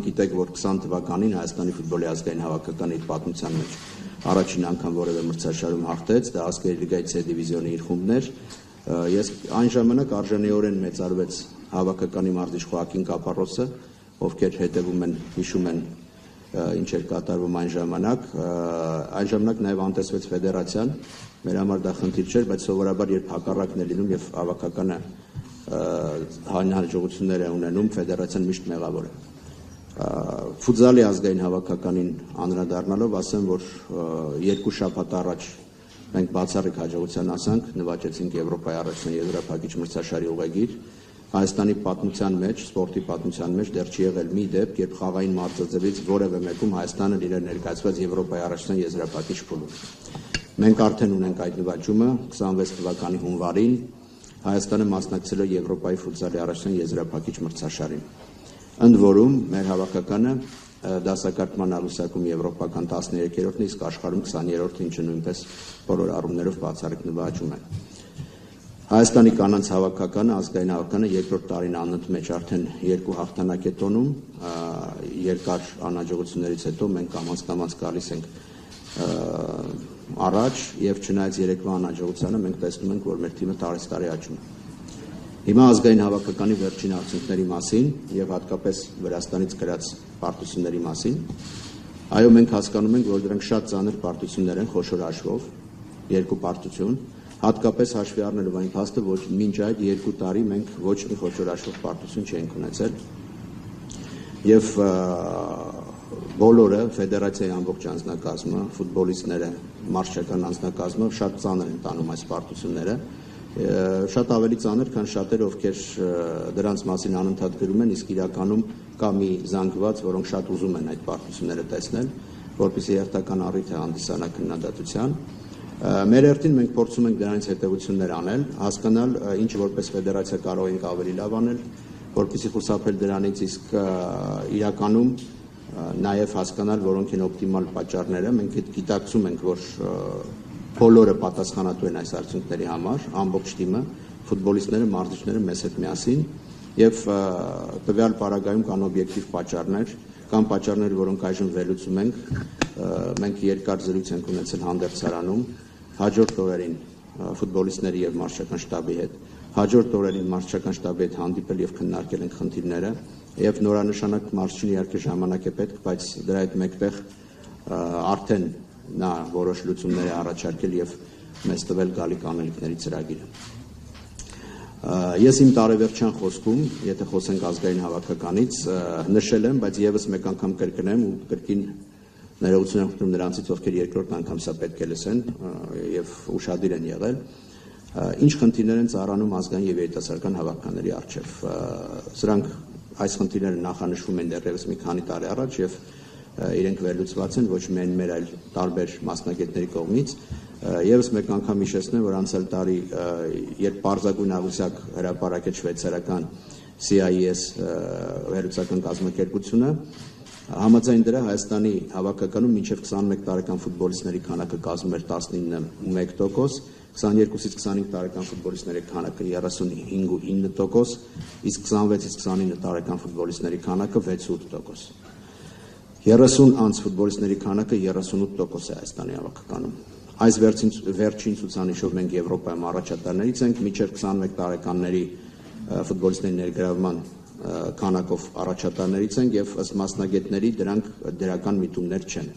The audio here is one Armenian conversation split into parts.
գիտեք, որ 20 թվականին Հայաստանի ֆուտբոլի ազգային հավաքականը իր պատմության մեջ առաջին անգամ որևէ մրցաշարում հաղթեց, դա ազգերի լիգայի C դիվիզիոնի իր խումբն էր։ Ես այն ժամանակ արժանիորեն մեծարվեց հավաքականի մարզիչ Խոակին Կապարոսը, ովքեր հետևում են, հիշում են ինչ էր կատարվում այն ժամանակ նաև անտեսվեց ֆեդերացիան, մեր համար դա խնդիր չէր, բայց սովորաբար երբ հակառակն է լինում եւ հավաքականը հաջողություններ է ունենում, ֆեդերացիան միշտ մեղավոր է։ Ֆուտզալի ազգային հավաքականին անդրադառնալով ասեմ, որ 2 շաբաթ առաջ մենք բացառիկ հաջողության հասանք, նվաճեցինք Եվրոպայի առաջին եզրափակիչ մրցաշարի ուղեգիր։ Հայաստանի պատմության մեջ, սպորտի պատմության մեջ դեռ չի եղել մի դեպք, երբ խաղային մարզաձևից որևէ մեկում Հայաստանը իրեն ներկայացված Եվրոպայի առաջին եզրափակիչ փուլում։ Մենք արդեն ունենք այդ նվաճումը 26 թվականի հունվարին Հայաստանը մասնակցել է Եվրոպայի ֆուտզալի առաջին եզրափակիչ մրցաշարին։ Ընդ որում մեր հավաքականը դասակարգման ալուսակում եվրոպական 13-րդն է, իսկ աշխարհում 20-րդը, ինչը նույնպես բոլոր առումներով բացառիկ նվաճում է։ Հայաստանի կանանց հավաքականը, ազգային հավաքականը երկրորդ տարին անընդհատ մեջ արդեն 2 հաղթանակ է տոնում, երկար անհաջողություններից հետո մենք կամաց գալիս ենք առաջ եւ չնայած երեկվա անհաջողությանը մենք տեսնում ենք, որ մեր թիմը տարեստարի աճում է։ Հիմա ազգային հավաքականի վերջին արդյունքների մասին եւ հատկապես Վրաստանից գրած պարտությունների մասին, այո, մենք հասկանում ենք, որ դրանք շատ ծանր պարտություններ են խոշոր հաշվով, 2 պարտություն, հատկապես հաշվի առնելով այն փաստը, որ մինչ այդ 2 տարի մենք ոչ մի խոշոր հաշվով պարտություն չենք ունեցել եւ բոլորը ֆեդերացիայի ամբողջ անձնակազմը, ֆուտբոլիստները, մարզչական անձնակազմը շատ ծանր են տանում այս պարտությունները, շատ ավելի ծանր, քան շատերը, ովքեր դրանց մասին անընդհատ գրում են, իսկ իրականում կա մի զանգված, որոնք շատ ուզում են այդ պարտությունները տեսնել, որպեսզի հերթական առիթ հանդիսանա քննադատության։ Մեր հերթին մենք փորձում ենք դրանից հետևություններ անել, հասկանալ, ինչ որպես ֆեդերացիա կարող ենք ավելի լավ անել, որպեսզի խուսափել դրանից, իսկ իրականում նաև հասկանալ, որոնք են օպտիմալ պատճառները, մենք գիտակցում ենք, որ բոլորը պատասխանատու են այս արդյունքների համար, ամբողջ թիմը, ֆուտբոլիստները, մարզիչները մեզ հետ միասին, եւ տվյալ պարագայում կան օբյեկտիվ պատճառներ, կան պատճառներ, որոնք այժմ վերլուծում ենք, մենք երկար զրույց ենք ունեցել հանդերձարանում, հաջորդ օրերին ֆուտբոլիստների եւ մարզչական շտաբի հետ, հաջորդ օրերին մարզչական շտաբի հետ հանդիպել եւ քննարկել ենք խնդիրները, եւ նորանշանակ մարզչին իհարկե ժամանակ է պետք, բայց դրա հետ մեկտեղ արդեն նա որոշ լուծումներ է առաջարկել եւ մեզ տվել գալիք անելիքների ծրագիրը։ Ես իմ տարեվերջյան խոսքում, եթե խոսենք ազգային հավաքականից, նշել եմ, բայց եւս մեկ անգամ կրկնեմ ու կրկին ներողություն եմ խնդրում նրանցից, ովքեր երկրորդ անգամ սա պետք է լսեն եւ ուշադիր են եղել, ինչ խնդիրներ են ծառանում ազգային եւ երիտասարդական հավաքականների առջեւ։ Սրանք այս խնդիրները նախանշվում են դեռևս մի քանի տարի առաջ եւ իրենք վերլուծված են ոչ միայն մեր, այլ տարբեր մասնագետների կողմից։ Եվս մեկ անգամ հիշեցնեմ, որ անցյալ տարի, երբ պարզագույն աղյուսակ հրապարակեց շվեյցարական CIES վերլուծական կազմակերպությունը, համաձայն դրա Հայաստանի հավաքականում մինչև 21 տարեկան ֆուտբոլիստների քանակը կազմում էր 19.1%, 22-ից 25 տարեկան ֆուտբոլիստների քանակը 35.9%, իսկ 26-ից 29 տարեկան ֆուտբոլիստների քանակը 6.8%։ 30 անց ֆուտբոլիստների քանակը 38% է Հայաստանի հավաքականում։ Այս վերջին ցուցանիշով մենք Եվրոպայում առաջատարներից ենք, մինչև 21 տարեկանների ֆուտբոլիստների ներգրավման քանակով առաջատարներից ենք եւ ըստ մասնագետների դրանք դրական միտումներ չեն։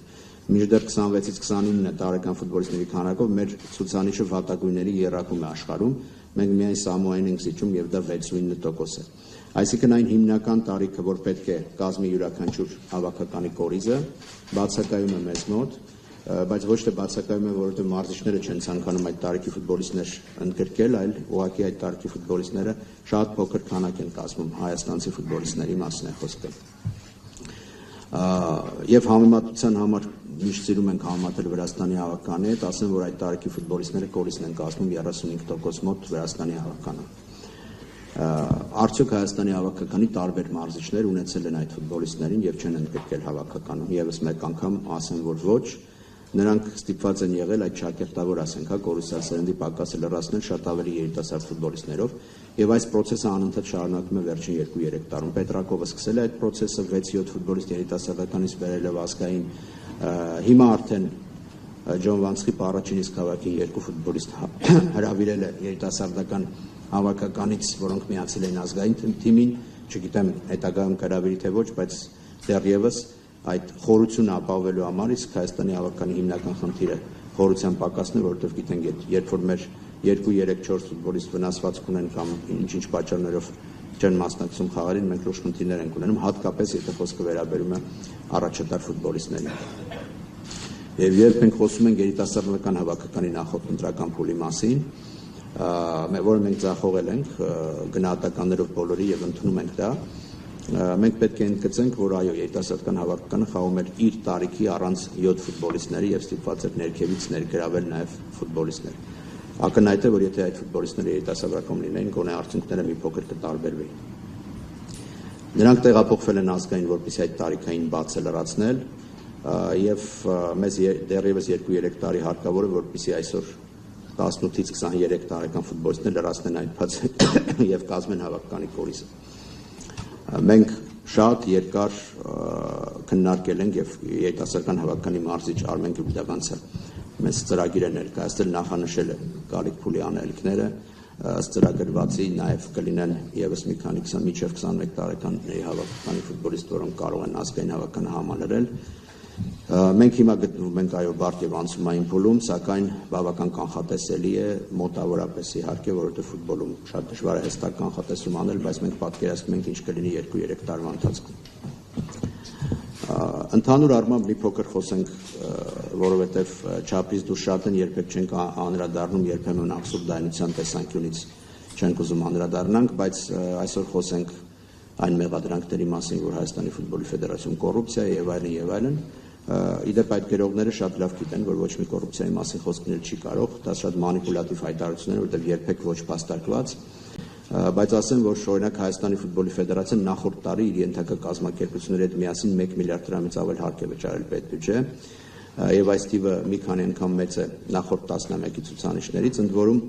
Մինչդեռ 26-ից 29 տարեկան ֆուտբոլիստների քանակով մեր ցուցանիշը վատագույնների եռակում է աշխարհում, մենք միայն Սամոային ենք զիջում եւ դա 6.9% է։ Այսինքն այն հիմնական տարիքը, որ պետք է կազմի յուրաքանչյուր հավաքականի կորիզը, բացակայում է մեզ մոտ, բայց ոչ թե բացակայում է, որովհետեւ մարզիչները չեն ցանկանում այդ տարիքի ֆուտբոլիստներ ընդգրկել, այլ ուղղակի այդ տարիքի ֆուտբոլիստները շատ փոքր քանակ են կազմում հայաստանցի ֆուտբոլիստների մասին է խոսքը։ Եվ համեմատության համար միշտ սիրում ենք համեմատել Վրաստանի հավաքականի հետ, ասեմ, որ այդ տարիքի ֆուտբոլիստները կորիզն են կազմում 35% մոտ Վրաստանի հավաքականը։ Արդյոք Հայաստանի հավաքականի տարբեր մարզիչներ ունեցել են այդ ֆուտբոլիստներին եւ չեն ընդգրկել հավաքականում։ Եվս մեկ անգամ ասեմ, որ ոչ, նրանք ստիպված են եղել այդ շակերտավոր, ասենք, կորուսյալ սերնդի պակասը լրացնել շատ ավելի երիտասարդ ֆուտբոլիստներով Եվ այս process-ը անընդհատ շարունակվում է վերջին 2-3 տարում։ Պետրակովը սկսել է այդ process-ը 6-7 ֆուտբոլիստ երիտասարդականից բերել ազգային, հիմա արդեն Ջոն Վանցխիպը առաջին իսկ հավաքին 2 ֆուտբոլիստ հրավիրել է երիտասարդական հավաքականից, որոնք միացել էին ազգային թիմին, չգիտեմ հետագայում կհրավիրի թե ոչ, բայց դեռևս այդ խորությունը ապահովելու համար իսկ Հայաստանի հավաքականի հիմնական խնդիրը խորության պակասն է, որովհետև գիտենք, երբ որ մեր 2-3-4 ֆուտբոլիստ վնասվածք ունեն կամ ինչ-ինչ պատճառներով չեն մասնակցում խաղերին, մենք լուրջ խնդիրներ ենք ունենում, հատկապես եթե խոսքը վերաբերում է առաջատար ֆուտբոլիստներին։ Եվ երբ մենք խոսում ենք երիտասարդական հավաքականի նախորդ ընտրական փուլի մասին, որը մենք ձախողել ենք գնահատականներով բոլորի եւ ընդունում ենք դա, մենք պետք է ընդգծենք, որ այո, երիտասարդական հավաքականը խաղում էր իր տարիքի առանց 7 ֆուտբոլիստների եւ ստիպված էր ներքևից ներգրավել նաեւ ֆուտբոլիստներ։ Ակնհայտ է, որ եթե այդ ֆուտբոլիստները երիտասարդական լինեին, գոնե արդյունքները մի փոքր կտարբերվեին։ Նրանք տեղափոխվել են ազգային, որպեսզի այդ տարիքային բացը լրացնել, եւ մեզ դեռևս 2-3 տարի հարկավոր է, որպեսզի այսօր 18-ից 23 տարեկան ֆուտբոլիստներ լրացնեն այդ բացը եւ կազմեն հավաքականի կորիզը։ Մենք շատ երկար քննարկել ենք եւ երիտասարդական հավաքականի մարզիչ Արմեն Գյուլդավանցը մեծ ծրագիր է ներկայացրել, նախանշել է գալիք փուլի անելիքները, ըստ ծրագրվածի նաեւ կլինեն եւս մի քանի 20 մինչեւ 21 տարեկանների հավաքականի ֆուտբոլիստ, որոնք կարող են ազգային հավաքականը համալրել։ Մենք հիմա գտնվում ենք այո բարդ եւ անցումային փուլում, սակայն բավական կանխատեսելի է, մոտավորապես իհարկե, որովհետեւ ֆուտբոլում շատ դժվար է հստակ կանխատեսում անել, բայց մենք պատկերացնում ենք ինչ կլինի 2-3 տարվա ընթացքում։ Ընդհանուր առմամբ մի փոքր խոսենք, որովհետեւ չափից դուրս շատ են, երբեք չենք անդրադառնում, երբեմն աբսուրդայնության տեսանկյունից չենք ուզում անդրադառնանք, բայց այսօր խոսենք այն մեղադրանքների մասին, որ Հայաստանի ֆուտբոլի ֆեդերացիոն կոռուպցիա է եւ այլն եւ այլն։ Իդեպ այդ գրողները շատ լավ գիտեն, որ ոչ մի կոռուպցիայի մասին խոսք լինել չի կարող, դա շատ մանիպուլատիվ հայտարարություններ, որտեղ երբեք ոչ փաստարկված, բայց ասեմ, որ օրինակ Հայաստանի ֆուտբոլի ֆեդերացիան նախորդ տարի իր ենթակա կազմակերպությունների հետ միասին 1 միլիարդ դրամից ավել հարկ է վճարել պետբյուջե, եւ այս թիվը մի քանի անգամ մեծ է նախորդ տասնամյակի ցուցանիշներից, ընդ որում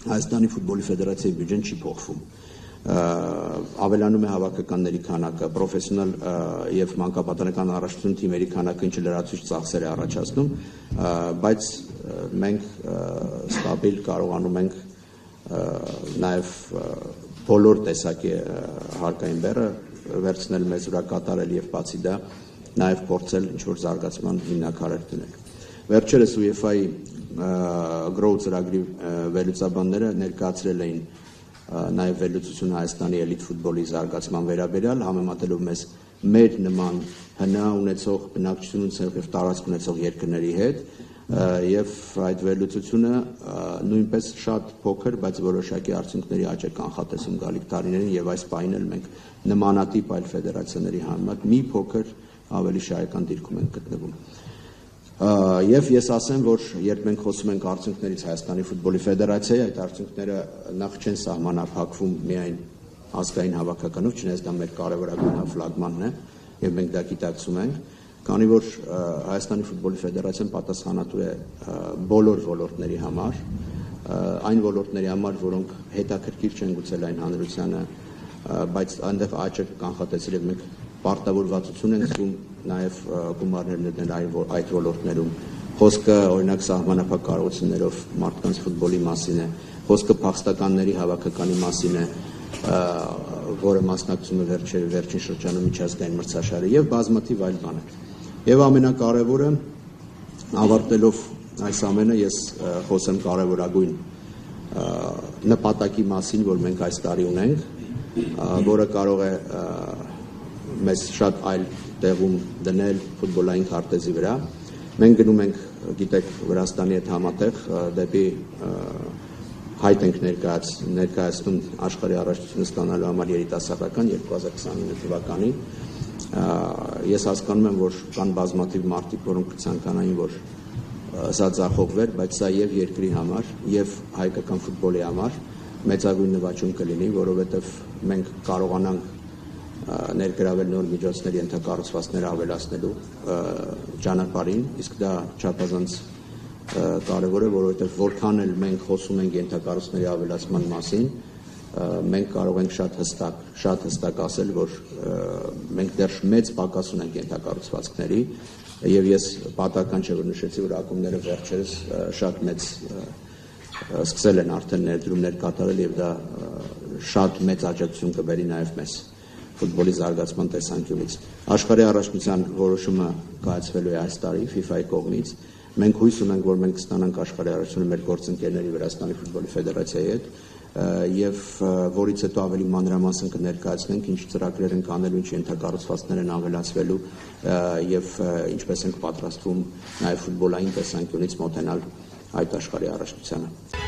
Հայաստանի ֆուտբոլի ֆեդերացիայի բյուջեն չի փոխվում։ Ավելանում է հավաքականների քանակը, պրոֆեսիոնալ եւ մանկապատանեկան առաջնություն թիմերի քանակը, ինչը լրացուցիչ ծախսեր է առաջացնում, բայց մենք ստաբիլ կարողանում ենք նաեւ բոլոր տեսակի հարկային բեռը վերցնել մեզ վրա կատարել եւ բացի դա նաեւ փորձել ինչ որ զարգացման հիմնակարար դնել։ Վերջերս UEFA-ի Grow ծրագրի վերլուծաբանները ներկայացրել էին նաև վերլուծություն Հայաստանի էլիտ ֆուտբոլի զարգացման վերաբերյալ, համեմատելով մեզ մեր նման հնա ունեցող, բնակչություն ունեցող եւ տարածք ունեցող երկրների հետ, եւ այդ վերլուծությունը նույնպես շատ փոքր, բայց որոշակի արդյունքների աճ է կանխատեսում գալիք տարիներին եւ այս պահին էլ մենք նմանատիպ այլ ֆեդերացիաների համեմատ մի փոքր ավելի շահեկան դիրքում ենք գտնվում։ Եվ ես ասեմ, որ երբ մենք խոսում ենք արդյունքներից Հայաստանի ֆուտբոլի ֆեդերացիայի, այդ արդյունքները նախ չեն սահմանափակվում միայն ազգային հավաքականով, չնայած դա մեր կարևորագույն ֆլագմանն է, եւ մենք դա գիտակցում ենք, քանի որ Հայաստանի ֆուտբոլի ֆեդերացիան պատասխանատու է բոլոր ոլորտների համար, այն ոլորտների համար, որոնք հետաքրքիր չեն գուցե այն հանրությանը, բայց այնտեղ աճը կանխատեսել եւ մենք պարտավորվածություն ենք զգում նաև գումարներ ներդնել այդ ոլորտներում։ Խոսքը օրինակ սահմանափակ կարողություններով մարդկանց ֆուտբոլի մասին է, խոսքը փախստականների հավաքականի մասին է, որը մասնակցում է վերջին շրջանում միջազգային մրցաշարի եւ բազմաթիվ այլ բաներ։ Եվ ամենակարևորը, ավարտելով այս ամենը, ես խոսեմ կարևորագույն նպատակի մասին, որ մենք այս տարի ունենք, որը կարող է մեզ շատ այլ տեղում դնել ֆուտբոլային քարտեզի վրա։ Մենք գնում ենք, գիտեք, Վրաստանի հետ համատեղ դեպի հայտ ենք ներկայացնում աշխարհի առաջնությունը ստանալու համար երիտասարդական 2029 թվականին։ Ես հասկանում եմ, որ կան բազմաթիվ մարդիկ, որոնք կցանկանային, որ սա ձախողվեր, բայց սա եւ երկրի համար, եւ հայկական ֆուտբոլի համար մեծագույն նվաճում կլինի, որովհետեւ մենք կարողանանք ներգրավել նոր միջոցների ենթակառուցվածքները ավելացնելու ճանապարհին, իսկ դա չափազանց կարևոր է, որովհետև որքան էլ մենք խոսում ենք ենթակառուցվածքների ավելացման մասին, մենք կարող ենք շատ հստակ ասել, որ մենք դեռ մեծ պակաս ունենք ենթակառուցվածքների, եւ ես պատահական չէ, որ նշեցի, որ ակումբները վերջերս շատ մեծ սկսել են արդեն ներդրումներ կատարել եւ դա շատ մեծ աջակցություն կբերի նաեւ մեզ ֆուտբոլի զարգացման տեսանկյունից։ Աշխարհի առաջնության որոշումը կայացվելու է այս տարի FIFA-ի կողմից։ Մենք հույս ունենք, որ մենք կստանանք աշխարհի առաջնությունը մեր գործընկերների Վրաստանի ֆուտբոլի ֆեդերացիայի հետ եւ որից հետո ավելի մանրամասն կներկայացնենք ինչ ծրագրեր ենք անելու, ինչ ենթակառուցվածքներ են ավելացվելու եւ ինչպես ենք պատրաստվում նաեւ ֆուտբոլային տեսանկյունից մոտենալ այդ աշխարհի առաջնությանը։